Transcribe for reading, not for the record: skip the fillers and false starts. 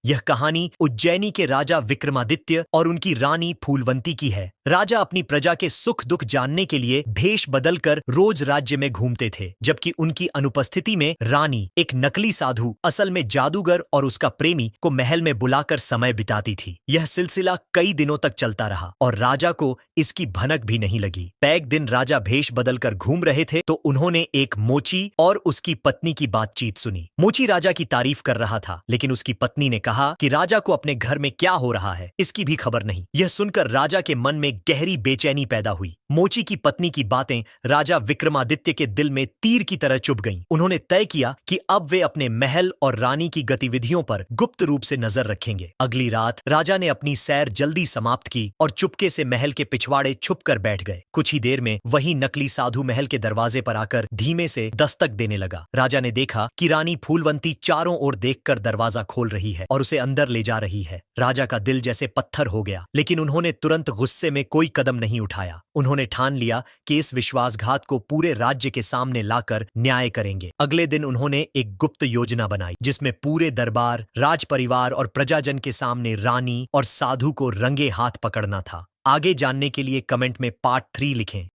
यह कहानी उज्जैनी के राजा विक्रमादित्य और उनकी रानी फूलवंती की है। राजा अपनी प्रजा के सुख दुख जानने के लिए भेष बदलकर रोज राज्य में घूमते थे, जबकि उनकी अनुपस्थिति में रानी, एक नकली साधु, असल में जादूगर और उसका प्रेमी, को महल में बुलाकर समय बिताती थी। यह सिलसिला कई दिनों तक चलता रहा और राजा को इसकी भनक भी नहीं लगी। एक दिन राजा भेष बदलकर घूम रहे थे तो उन्होंने एक मोची और उसकी पत्नी की बातचीत सुनी। मोची राजा की तारीफ कर रहा था, लेकिन उसकी पत्नी ने कहा कि राजा को अपने घर में क्या हो रहा है इसकी भी खबर नहीं। यह सुनकर राजा के मन में गहरी बेचैनी पैदा हुई। मोची की पत्नी की बातें राजा विक्रमादित्य के दिल में तीर की तरह चुभ गईं। उन्होंने तय किया कि अब वे अपने महल और रानी की गतिविधियों पर गुप्त रूप से नजर रखेंगे। अगली रात राजा ने अपनी सैर जल्दी समाप्त की और चुपके से महल के पिछवाड़े छुपकर बैठ गए। कुछ ही देर में वही नकली साधु महल के दरवाजे पर आकर धीमे से दस्तक देने लगा। राजा ने देखा कि रानी फूलवंती चारों ओर देखकर दरवाजा खोल रही है और उसे अंदर ले जा रही है। राजा का दिल जैसे पत्थर हो गया, लेकिन उन्होंने तुरंत गुस्से में कोई कदम नहीं उठाया। उन्होंने ठान लिया कि इस विश्वासघात को पूरे राज्य के सामने लाकर न्याय करेंगे। अगले दिन उन्होंने एक गुप्त योजना बनाई, जिसमें पूरे दरबार, राज परिवार और प्रजाजन के सामने रानी और साधु को रंगे हाथ पकड़ना था। आगे जानने के लिए कमेंट में पार्ट 3 लिखें।